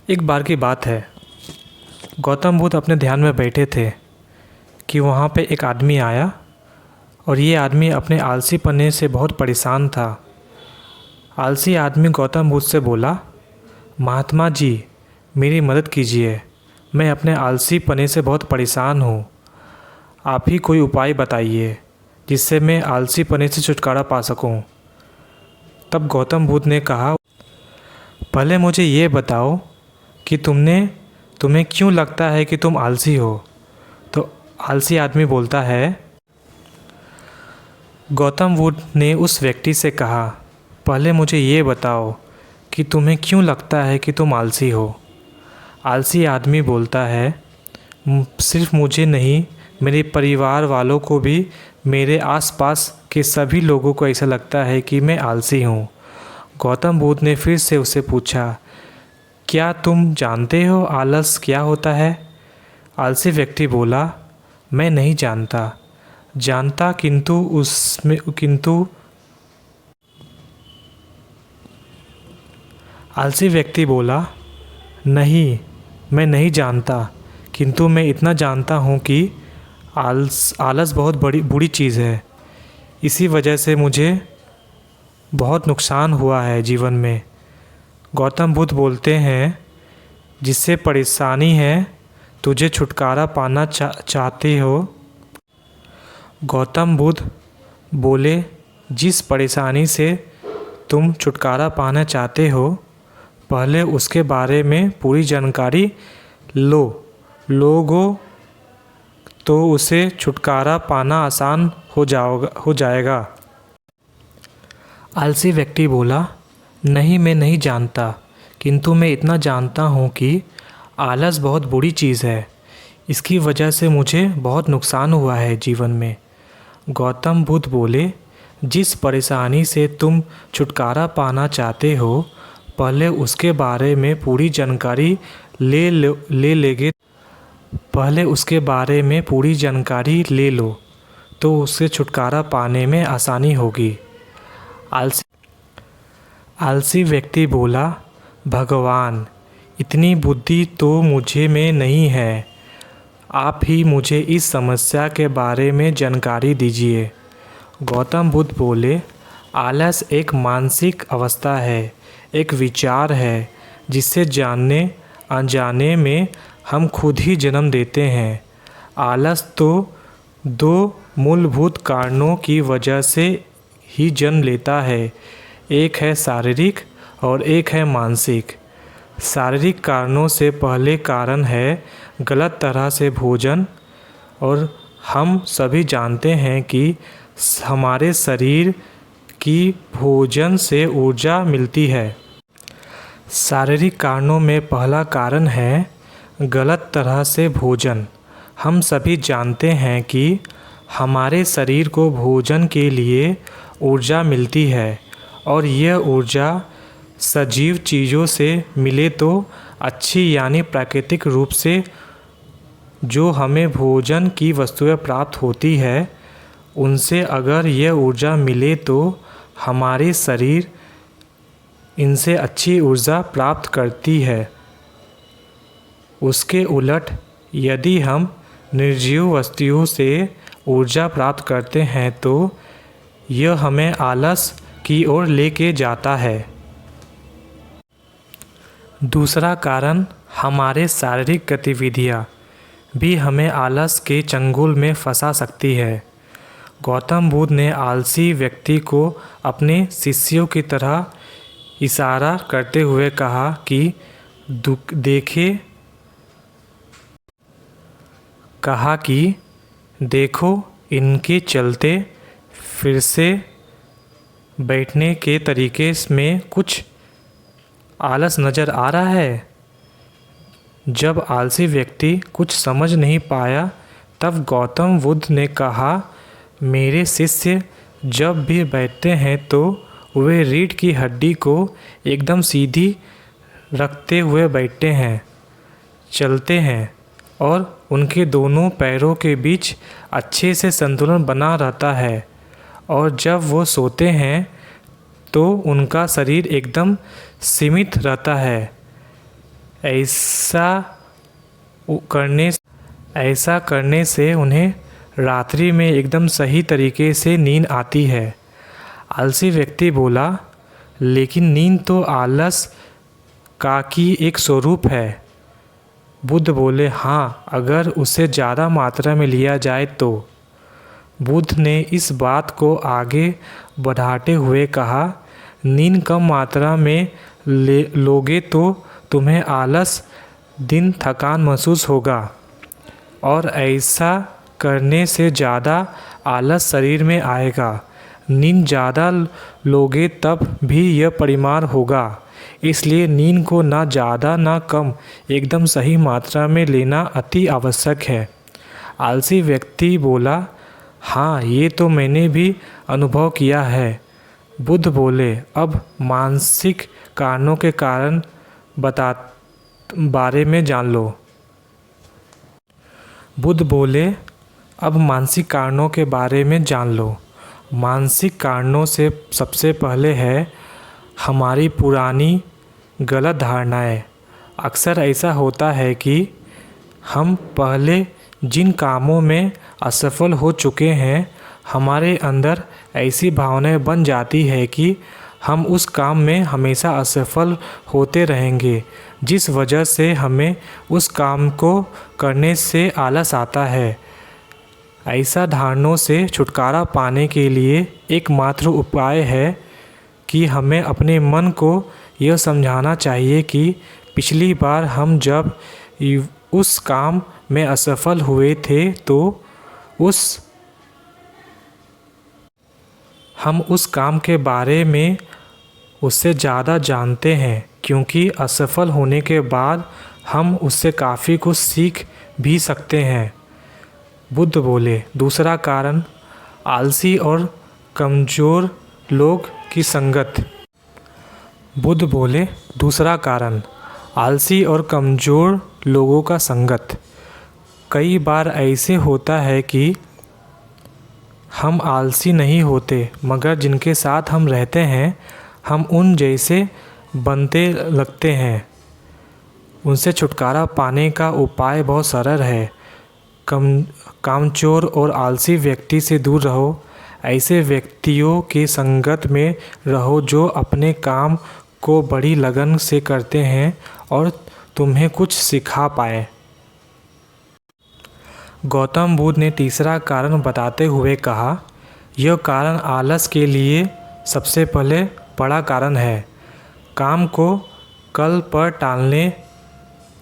एक बार की बात है। गौतम बुद्ध अपने ध्यान में बैठे थे कि वहाँ पे एक आदमी आया और ये आदमी अपने आलसीपने से बहुत परेशान था। आलसी आदमी गौतम बुद्ध से बोला, महात्मा जी, मेरी मदद कीजिए। मैं अपने आलसीपने से बहुत परेशान हूँ। आप ही कोई उपाय बताइए जिससे मैं आलसीपने से छुटकारा पा सकूँ। तब गौतम बुद्ध ने कहा, पहले मुझे ये बताओ कि तुम्हें क्यों लगता है कि तुम आलसी हो। तो आलसी आदमी बोलता है, गौतम बुद्ध ने उस व्यक्ति से कहा, पहले मुझे ये बताओ कि तुम्हें क्यों लगता है कि तुम आलसी हो। आलसी आदमी बोलता है, सिर्फ मुझे नहीं, मेरे परिवार वालों को भी, मेरे आसपास के सभी लोगों को ऐसा लगता है कि मैं आलसी हूँ। गौतम बुद्ध ने फिर से उससे पूछा, क्या तुम जानते हो आलस क्या होता है। आलसी व्यक्ति बोला, मैं नहीं जानता किंतु आलसी व्यक्ति बोला, नहीं, मैं नहीं जानता, किंतु मैं इतना जानता हूँ कि आलस बहुत बुरी चीज़ है। इसी वजह से मुझे बहुत नुकसान हुआ है जीवन में। गौतम बुद्ध बोलते हैं, जिससे परेशानी है, तुझे छुटकारा पाना चाहते हो। गौतम बुद्ध बोले, जिस परेशानी से तुम छुटकारा पाना चाहते हो, पहले उसके बारे में पूरी जानकारी लोगो तो उसे छुटकारा पाना आसान हो जाएगा। आलसी व्यक्ति बोला, नहीं, मैं नहीं जानता, किंतु मैं इतना जानता हूँ कि आलस बहुत बुरी चीज़ है। इसकी वजह से मुझे बहुत नुकसान हुआ है जीवन में। गौतम बुद्ध बोले, जिस परेशानी से तुम छुटकारा पाना चाहते हो, पहले उसके बारे में पूरी जानकारी ले लो तो उससे छुटकारा पाने में आसानी होगी। आलसी व्यक्ति बोला, भगवान, इतनी बुद्धि तो मुझे में नहीं है। आप ही मुझे इस समस्या के बारे में जानकारी दीजिए। गौतम बुद्ध बोले, आलस एक मानसिक अवस्था है, एक विचार है जिससे जानने अनजाने में हम खुद ही जन्म देते हैं। आलस तो दो मूलभूत कारणों की वजह से ही जन्म लेता है, एक है शारीरिक और एक है मानसिक। शारीरिक कारणों से पहले कारण है गलत तरह से भोजन, और हम सभी जानते हैं कि हमारे शरीर की भोजन से ऊर्जा मिलती है। शारीरिक कारणों में पहला कारण है गलत तरह से भोजन। हम सभी जानते हैं कि हमारे शरीर को भोजन के लिए ऊर्जा मिलती है, और यह ऊर्जा सजीव चीज़ों से मिले तो अच्छी, यानी प्राकृतिक रूप से जो हमें भोजन की वस्तुएं प्राप्त होती है, उनसे अगर यह ऊर्जा मिले तो हमारे शरीर इनसे अच्छी ऊर्जा प्राप्त करती है। उसके उलट यदि हम निर्जीव वस्तुओं से ऊर्जा प्राप्त करते हैं तो यह हमें आलस की ओर लेके जाता है। दूसरा कारण, हमारे शारीरिक गतिविधियाँ भी हमें आलस के चंगुल में फंसा सकती है। गौतम बुद्ध ने आलसी व्यक्ति को अपने शिष्यों की तरह इशारा करते हुए कहा कि देखो, इनके चलते फिर से बैठने के तरीके में कुछ आलस नज़र आ रहा है। जब आलसी व्यक्ति कुछ समझ नहीं पाया, तब गौतम बुद्ध ने कहा, मेरे शिष्य जब भी बैठते हैं तो वे रीढ़ की हड्डी को एकदम सीधी रखते हुए बैठते हैं, चलते हैं, और उनके दोनों पैरों के बीच अच्छे से संतुलन बना रहता है, और जब वो सोते हैं तो उनका शरीर एकदम सीमित रहता है। ऐसा करने ऐसा करने से उन्हें रात्रि में एकदम सही तरीके से नींद आती है। आलसी व्यक्ति बोला, लेकिन नींद तो आलस का की एक स्वरूप है। बुद्ध बोले, हाँ, अगर उसे ज़्यादा मात्रा में लिया जाए तो। बुद्ध ने इस बात को आगे बढ़ाते हुए कहा, नींद कम मात्रा में लोगे तो तुम्हें आलस दिन थकान महसूस होगा और ऐसा करने से ज़्यादा आलस शरीर में आएगा। नींद ज़्यादा लोगे तब भी यह परिमाण होगा। इसलिए नींद को ना ज़्यादा ना कम, एकदम सही मात्रा में लेना अति आवश्यक है। आलसी व्यक्ति बोला, हाँ, ये तो मैंने भी अनुभव किया है। बुद्ध बोले, अब मानसिक कारणों के कारण बारे में जान लो। बुद्ध बोले, अब मानसिक कारणों के बारे में जान लो। मानसिक कारणों से सबसे पहले है हमारी पुरानी गलत धारणाएं। अक्सर ऐसा होता है कि हम पहले जिन कामों में असफल हो चुके हैं, हमारे अंदर ऐसी भावनाएं बन जाती है कि हम उस काम में हमेशा असफल होते रहेंगे, जिस वजह से हमें उस काम को करने से आलस आता है। ऐसा धारणाओं से छुटकारा पाने के लिए एकमात्र उपाय है कि हमें अपने मन को यह समझाना चाहिए कि पिछली बार हम जब उस काम में असफल हुए थे तो हम उस काम के बारे में उससे ज़्यादा जानते हैं, क्योंकि असफल होने के बाद हम उससे काफ़ी कुछ सीख भी सकते हैं। बुद्ध बोले, दूसरा कारण आलसी और कमज़ोर लोग की संगत। बुद्ध बोले, दूसरा कारण आलसी और कमज़ोर लोगों का संगत। कई बार ऐसे होता है कि हम आलसी नहीं होते, मगर जिनके साथ हम रहते हैं हम उन जैसे बनते लगते हैं। उनसे छुटकारा पाने का उपाय बहुत सरल है। कामचोर और आलसी व्यक्ति से दूर रहो। ऐसे व्यक्तियों की संगत में रहो जो अपने काम को बड़ी लगन से करते हैं और तुम्हें कुछ सिखा पाए। गौतम बुद्ध ने तीसरा कारण बताते हुए कहा, यह कारण आलस के लिए सबसे पहले बड़ा कारण है। काम को कल पर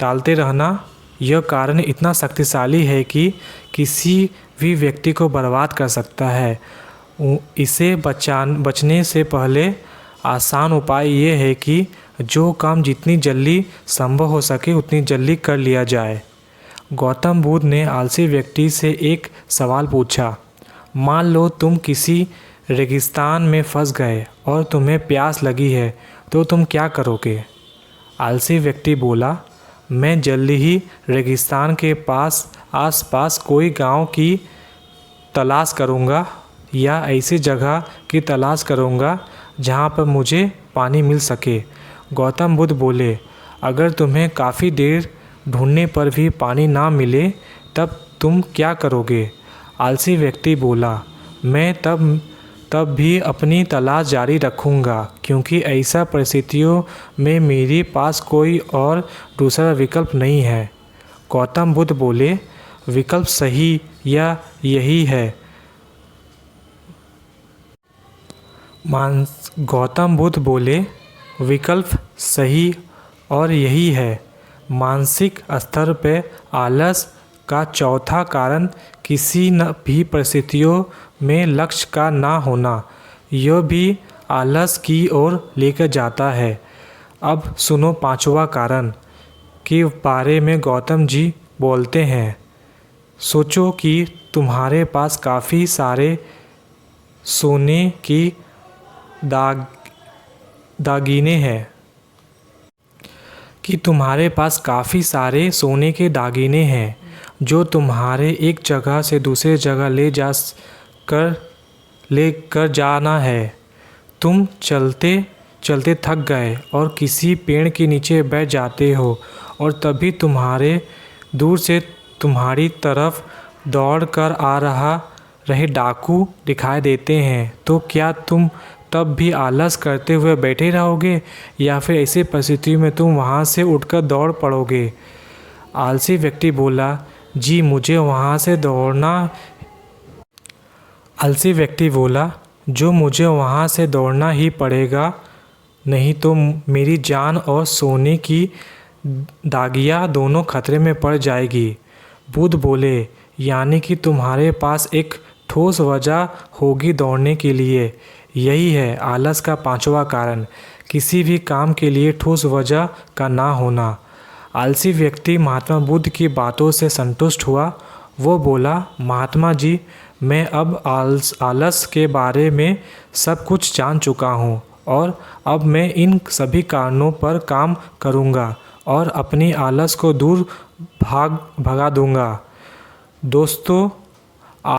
टालते रहना यह कारण इतना शक्तिशाली है कि किसी भी व्यक्ति को बर्बाद कर सकता है। इसे बचने से पहले आसान उपाय ये है कि जो काम जितनी जल्दी संभव हो सके उतनी जल्दी कर लिया जाए। गौतम बुद्ध ने आलसी व्यक्ति से एक सवाल पूछा, मान लो तुम किसी रेगिस्तान में फंस गए और तुम्हें प्यास लगी है, तो तुम क्या करोगे? आलसी व्यक्ति बोला, मैं जल्दी ही रेगिस्तान के आसपास कोई गांव की तलाश करूंगा या ऐसी जगह की तलाश करूंगा जहां पर मुझे पानी मिल सके। गौतम बुद्ध बोले, अगर तुम्हें काफ़ी देर ढूंढने पर भी पानी ना मिले तब तुम क्या करोगे? आलसी व्यक्ति बोला, मैं तब भी अपनी तलाश जारी रखूंगा, क्योंकि ऐसा परिस्थितियों में मेरे पास कोई और दूसरा विकल्प नहीं है। गौतम बुद्ध बोले, विकल्प सही या यही है। गौतम बुद्ध बोले, विकल्प सही और यही है। मानसिक स्तर पर आलस का चौथा कारण किसी न भी परिस्थितियों में लक्ष्य का ना होना, यह भी आलस की ओर लेकर जाता है। अब सुनो पांचवा कारण के बारे में गौतम जी बोलते हैं। सोचो कि तुम्हारे पास काफ़ी सारे सोने की दागीने हैं जो तुम्हारे एक जगह से दूसरे जगह ले कर जाना है। तुम चलते चलते थक गए और किसी पेड़ के नीचे बैठ जाते हो और तभी तुम्हारे दूर से तुम्हारी तरफ दौड़ कर आ रहे डाकू दिखाई देते हैं, तो क्या तुम तब भी आलस करते हुए बैठे रहोगे या फिर ऐसी परिस्थिति में तुम वहाँ से उठकर दौड़ पड़ोगे? आलसी व्यक्ति बोला, जी मुझे वहाँ से दौड़ना आलसी व्यक्ति बोला, जो मुझे वहाँ से दौड़ना ही पड़ेगा, नहीं तो मेरी जान और सोने की दागियाँ दोनों खतरे में पड़ जाएगी। बुद्ध बोले, यानी कि तुम्हारे पास एक ठोस वजह होगी दौड़ने के लिए। यही है आलस का पांचवा कारण, किसी भी काम के लिए ठोस वजह का ना होना। आलसी व्यक्ति महात्मा बुद्ध की बातों से संतुष्ट हुआ। वो बोला, महात्मा जी, मैं अब आलस के बारे में सब कुछ जान चुका हूँ और अब मैं इन सभी कारणों पर काम करूँगा और अपनी आलस को दूर भगा दूँगा। दोस्तों,